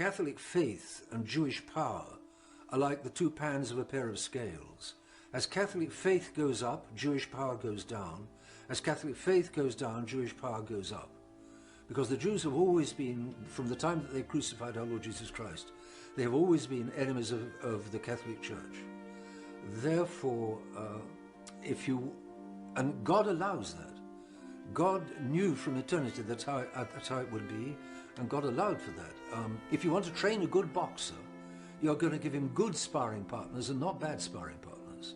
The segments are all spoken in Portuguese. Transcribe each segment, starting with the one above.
Catholic faith and Jewish power are like the two pans of a pair of scales. As Catholic faith goes up, Jewish power goes down. As Catholic faith goes down, Jewish power goes up. Because the Jews have always been, from the time that they crucified our Lord Jesus Christ, they have always been enemies of the Catholic Church. Therefore, and God allows that. God knew from eternity that's how it would be, and God allowed for that. If you want to train a good boxer, you're going to give him good sparring partners and not bad sparring partners.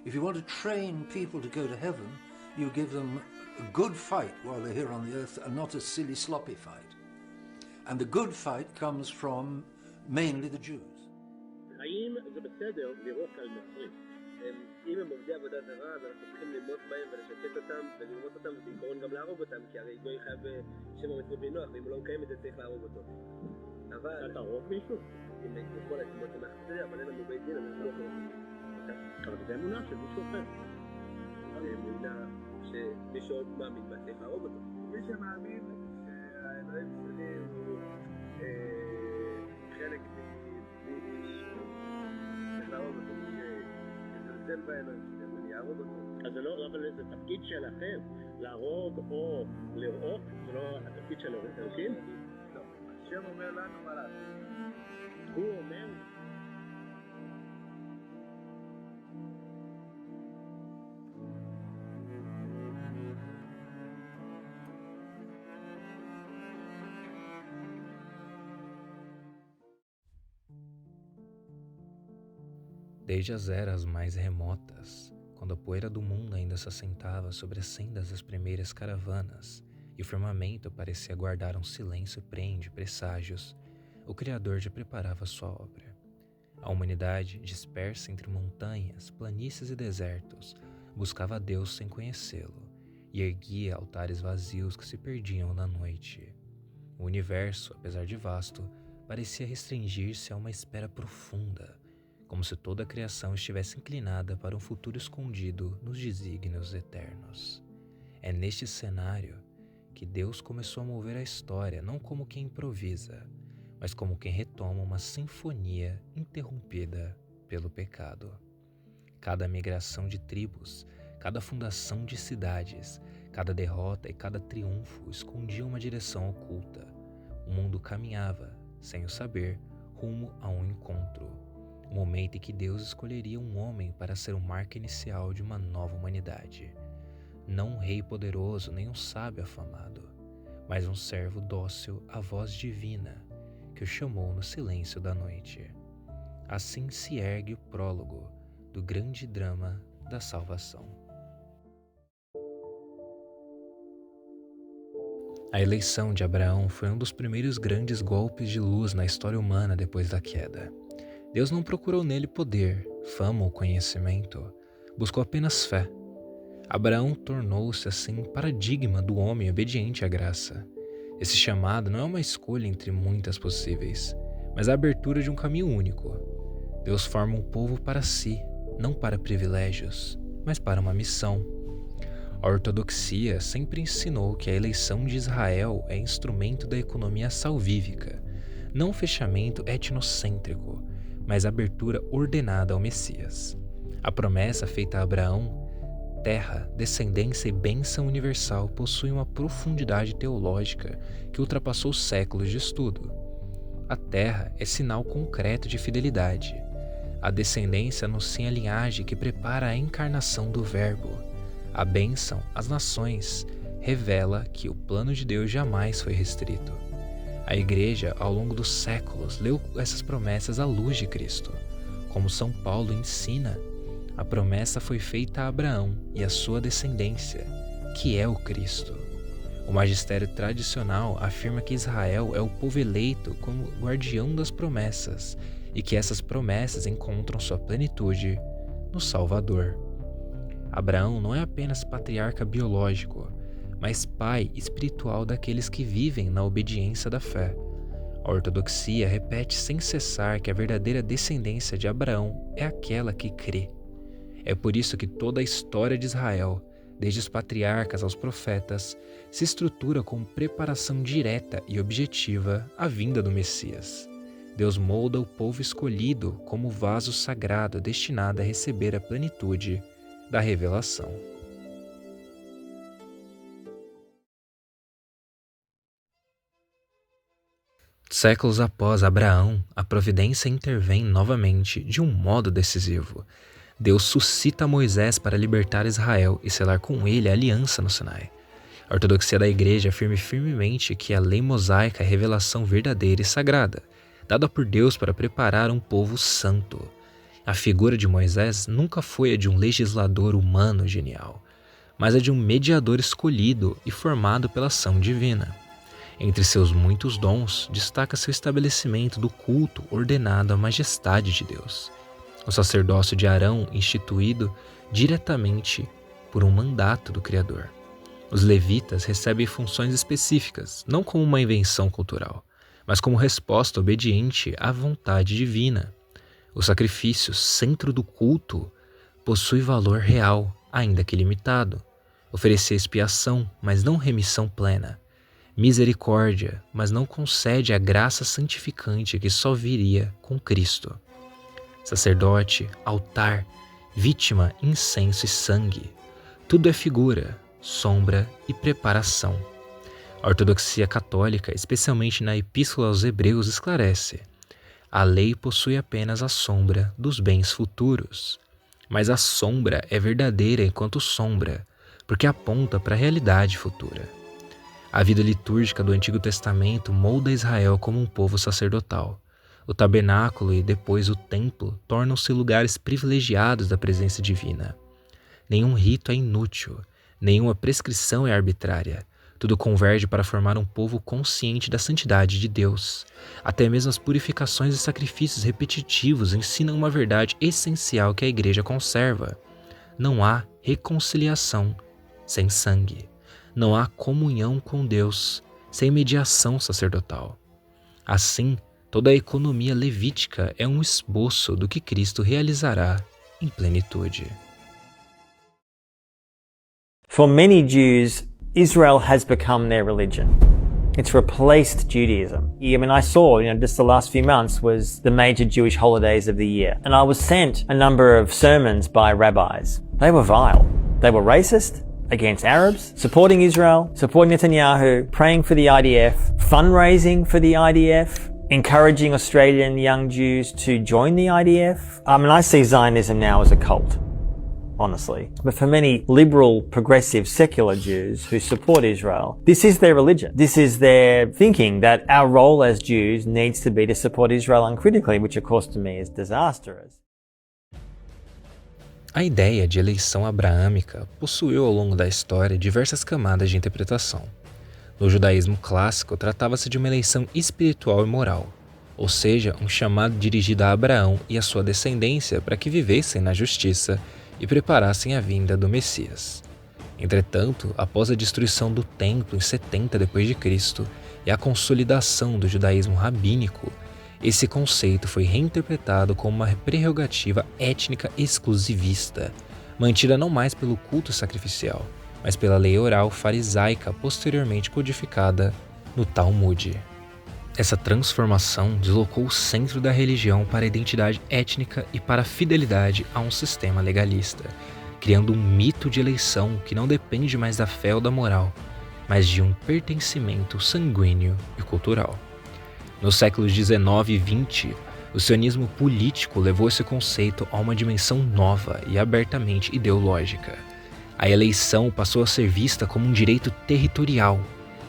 If you want to train people to go to heaven, you give them a good fight while they're here on the earth and not a silly, sloppy fight. And the good fight comes from mainly the Jews. האם זה בסדר לירוק על נוצרים? אם הם עובדי עבודה זרה, אז אנחנו צריכים ללמוד בהם ולשקט אותם ולרמות אותם ובעיקרון גם להרוג אותם, כי הרי גוי חייב שבע מצוות בלי נוח, ואם הוא לא מקיים את זה צריך להרוג אותו. אבל... אתה תהרוג מישהו? אם יכול להציבות למחצה, אבל אין לנו בית דין, אנחנו לא יכולים. אבל זה אמונה של מישהו אחר. זה אמונה שמישהו עוד מאמין בה צריך להרוג אותו. מי שמאמין שהאלוהים שלי הוא חלק אז זה לא, אבל זה תפקיד שלכם, להרוג או לראות, זה לא התפקיד של אנשים? לא, השם אומר לנו מה לעשות. הוא אומר... Desde as eras mais remotas, quando a poeira do mundo ainda se assentava sobre as sendas das primeiras caravanas e o firmamento parecia guardar um silêncio prene de presságios, o Criador já preparava sua obra. A humanidade, dispersa entre montanhas, planícies e desertos, buscava a Deus sem conhecê-lo e erguia altares vazios que se perdiam na noite. O universo, apesar de vasto, parecia restringir-se a uma espera profunda, como se toda a criação estivesse inclinada para um futuro escondido nos desígnios eternos. É neste cenário que Deus começou a mover a história, não como quem improvisa, mas como quem retoma uma sinfonia interrompida pelo pecado. Cada migração de tribos, cada fundação de cidades, cada derrota e cada triunfo escondia uma direção oculta. O mundo caminhava, sem o saber, rumo a um encontro. O momento em que Deus escolheria um homem para ser o marco inicial de uma nova humanidade. Não um rei poderoso nem um sábio afamado, mas um servo dócil à voz divina que o chamou no silêncio da noite. Assim se ergue o prólogo do grande drama da salvação. A eleição de Abraão foi um dos primeiros grandes golpes de luz na história humana depois da queda. Deus não procurou nele poder, fama ou conhecimento, buscou apenas fé. Abraão tornou-se assim paradigma do homem obediente à graça. Esse chamado não é uma escolha entre muitas possíveis, mas a abertura de um caminho único. Deus forma um povo para si, não para privilégios, mas para uma missão. A ortodoxia sempre ensinou que a eleição de Israel é instrumento da economia salvífica, não um fechamento etnocêntrico, mas abertura ordenada ao Messias. A promessa feita a Abraão, terra, descendência e bênção universal, possui uma profundidade teológica que ultrapassou séculos de estudo. A terra é sinal concreto de fidelidade. A descendência anuncia a linhagem que prepara a encarnação do Verbo. A bênção, as nações, revela que o plano de Deus jamais foi restrito. A Igreja, ao longo dos séculos, leu essas promessas à luz de Cristo. Como São Paulo ensina, a promessa foi feita a Abraão e a sua descendência, que é o Cristo. O magistério tradicional afirma que Israel é o povo eleito como guardião das promessas e que essas promessas encontram sua plenitude no Salvador. Abraão não é apenas patriarca biológico, mas pai espiritual daqueles que vivem na obediência da fé. A ortodoxia repete sem cessar que a verdadeira descendência de Abraão é aquela que crê. É por isso que toda a história de Israel desde os patriarcas aos profetas, se estrutura com preparação direta e objetiva à vinda do Messias. Deus molda o povo escolhido como vaso sagrado destinado a receber a plenitude da revelação. Séculos após Abraão, a providência intervém novamente de um modo decisivo. Deus suscita Moisés para libertar Israel e selar com ele a aliança no Sinai. A ortodoxia da Igreja afirma firmemente que a lei mosaica é a revelação verdadeira e sagrada, dada por Deus para preparar um povo santo. A figura de Moisés nunca foi a de um legislador humano genial, mas a de um mediador escolhido e formado pela ação divina. Entre seus muitos dons, destaca seu estabelecimento do culto ordenado à majestade de Deus. O sacerdócio de Arão instituído diretamente por um mandato do Criador. Os levitas recebem funções específicas, não como uma invenção cultural, mas como resposta obediente à vontade divina. O sacrifício, centro do culto, possui valor real, ainda que limitado. Oferecer expiação, mas não remissão plena. Misericórdia, mas não concede a graça santificante que só viria com Cristo. Sacerdote, altar, vítima, incenso e sangue. Tudo é figura, sombra e preparação. A ortodoxia católica, especialmente na Epístola aos Hebreus, esclarece: a lei possui apenas a sombra dos bens futuros, mas a sombra é verdadeira enquanto sombra, porque aponta para a realidade futura. A vida litúrgica do Antigo Testamento molda Israel como um povo sacerdotal. O tabernáculo e depois o templo tornam-se lugares privilegiados da presença divina. Nenhum rito é inútil, nenhuma prescrição é arbitrária. Tudo converge para formar um povo consciente da santidade de Deus. Até mesmo as purificações e sacrifícios repetitivos ensinam uma verdade essencial que a Igreja conserva. Não há reconciliação sem sangue. Não há comunhão com Deus sem mediação sacerdotal. Assim, toda a economia levítica é um esboço do que Cristo realizará em plenitude. For many Jews, Israel has become their religion. It's replaced Judaism. I saw, just the last few months was the major Jewish holidays of the year. And I was sent a number of sermons by rabbis. They were vile. They were racist against Arabs, supporting Israel, supporting Netanyahu, praying for the IDF, fundraising for the IDF, encouraging Australian young Jews to join the IDF. I see Zionism now as a cult, honestly. But for many liberal, progressive, secular Jews who support Israel, this is their religion. This is their thinking that our role as Jews needs to be to support Israel uncritically, which of course to me is disastrous. A ideia de eleição abraâmica possuiu ao longo da história diversas camadas de interpretação. No judaísmo clássico, tratava-se de uma eleição espiritual e moral, ou seja, um chamado dirigido a Abraão e a sua descendência para que vivessem na justiça e preparassem a vinda do Messias. Entretanto, após a destruição do templo em 70 d.C. e a consolidação do judaísmo rabínico, esse conceito foi reinterpretado como uma prerrogativa étnica exclusivista, mantida não mais pelo culto sacrificial, mas pela lei oral farisaica posteriormente codificada no Talmud. Essa transformação deslocou o centro da religião para a identidade étnica e para a fidelidade a um sistema legalista, criando um mito de eleição que não depende mais da fé ou da moral, mas de um pertencimento sanguíneo e cultural. Nos séculos 19 e 20, o sionismo político levou esse conceito a uma dimensão nova e abertamente ideológica. A eleição passou a ser vista como um direito territorial,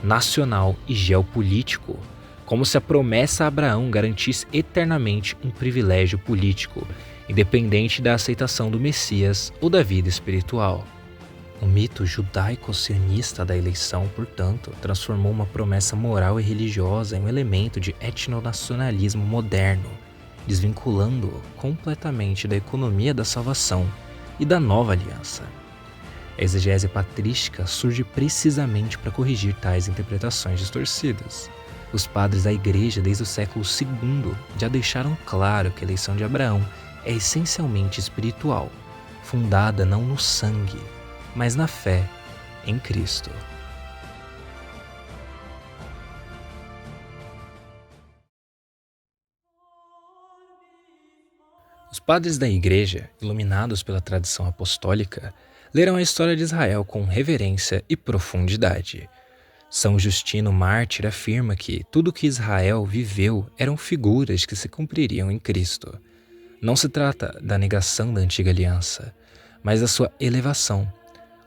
nacional e geopolítico, como se a promessa a Abraão garantisse eternamente um privilégio político, independente da aceitação do Messias ou da vida espiritual. O mito judaico-sionista da eleição, portanto, transformou uma promessa moral e religiosa em um elemento de etnonacionalismo moderno, desvinculando-o completamente da economia da salvação e da nova aliança. A exegese patrística surge precisamente para corrigir tais interpretações distorcidas. Os padres da Igreja, desde o século II, já deixaram claro que a eleição de Abraão é essencialmente espiritual, fundada não no sangue, mas na fé em Cristo. Os padres da Igreja, iluminados pela tradição apostólica, leram a história de Israel com reverência e profundidade. São Justino Mártir afirma que tudo o que Israel viveu eram figuras que se cumpririam em Cristo. Não se trata da negação da antiga aliança, mas da sua elevação.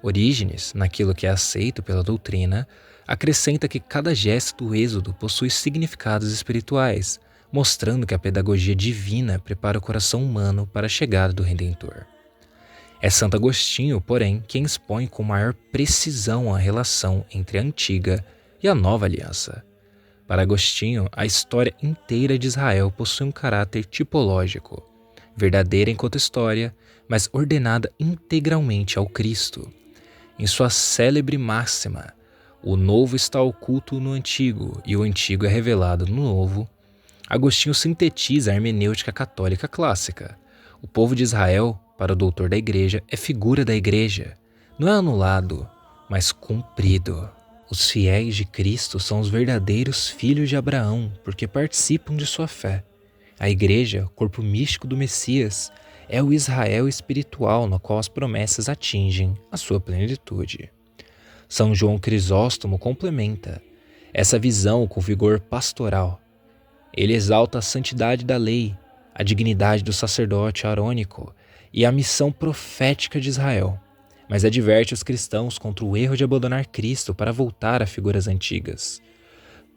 Orígenes, naquilo que é aceito pela doutrina, acrescenta que cada gesto do Êxodo possui significados espirituais, mostrando que a pedagogia divina prepara o coração humano para a chegada do Redentor. É Santo Agostinho, porém, quem expõe com maior precisão a relação entre a antiga e a nova aliança. Para Agostinho, a história inteira de Israel possui um caráter tipológico, verdadeira enquanto história, mas ordenada integralmente ao Cristo. Em sua célebre máxima, o novo está oculto no antigo e o antigo é revelado no novo, Agostinho sintetiza a hermenêutica católica clássica. O povo de Israel, para o doutor da Igreja, é figura da Igreja. Não é anulado, mas cumprido. Os fiéis de Cristo são os verdadeiros filhos de Abraão, porque participam de sua fé. A Igreja, corpo místico do Messias, é o Israel espiritual no qual as promessas atingem a sua plenitude. São João Crisóstomo complementa essa visão com vigor pastoral. Ele exalta a santidade da lei, a dignidade do sacerdote arônico e a missão profética de Israel, mas adverte os cristãos contra o erro de abandonar Cristo para voltar a figuras antigas.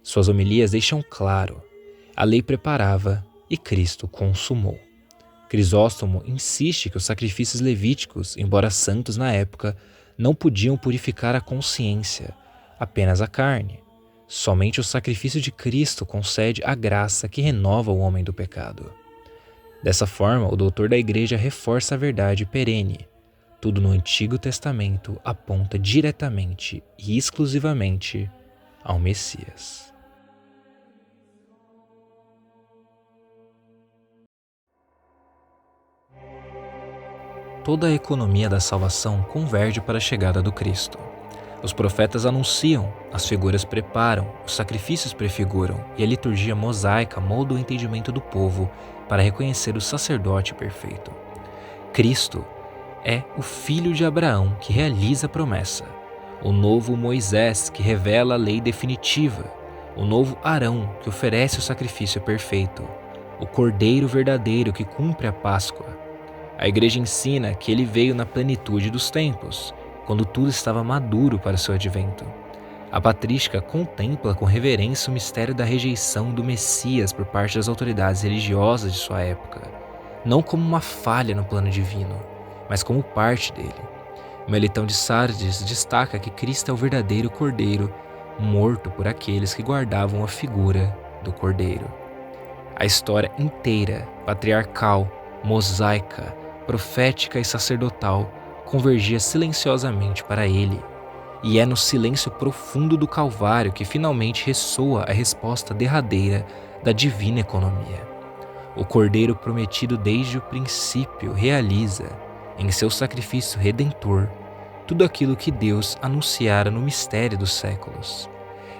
Suas homilias deixam claro: a lei preparava e Cristo consumou. Crisóstomo insiste que os sacrifícios levíticos, embora santos na época, não podiam purificar a consciência, apenas a carne. Somente o sacrifício de Cristo concede a graça que renova o homem do pecado. Dessa forma, o doutor da Igreja reforça a verdade perene. Tudo no Antigo Testamento aponta diretamente e exclusivamente ao Messias. Toda a economia da salvação converge para a chegada do Cristo. Os profetas anunciam, as figuras preparam, os sacrifícios prefiguram e a liturgia mosaica molda o entendimento do povo para reconhecer o sacerdote perfeito. Cristo é o filho de Abraão que realiza a promessa, o novo Moisés que revela a lei definitiva, o novo Arão que oferece o sacrifício perfeito, o Cordeiro verdadeiro que cumpre a Páscoa. A Igreja ensina que ele veio na plenitude dos tempos, quando tudo estava maduro para seu advento. A patrística contempla com reverência o mistério da rejeição do Messias por parte das autoridades religiosas de sua época, não como uma falha no plano divino, mas como parte dele. Melitão de Sardes destaca que Cristo é o verdadeiro Cordeiro, morto por aqueles que guardavam a figura do Cordeiro. A história inteira, patriarcal, mosaica, profética e sacerdotal, convergia silenciosamente para ele, e é no silêncio profundo do Calvário que finalmente ressoa a resposta derradeira da divina economia. O Cordeiro prometido desde o princípio realiza, em seu sacrifício redentor, tudo aquilo que Deus anunciara no mistério dos séculos.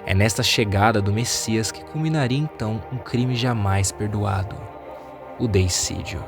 É nesta chegada do Messias que culminaria então um crime jamais perdoado: o deicídio.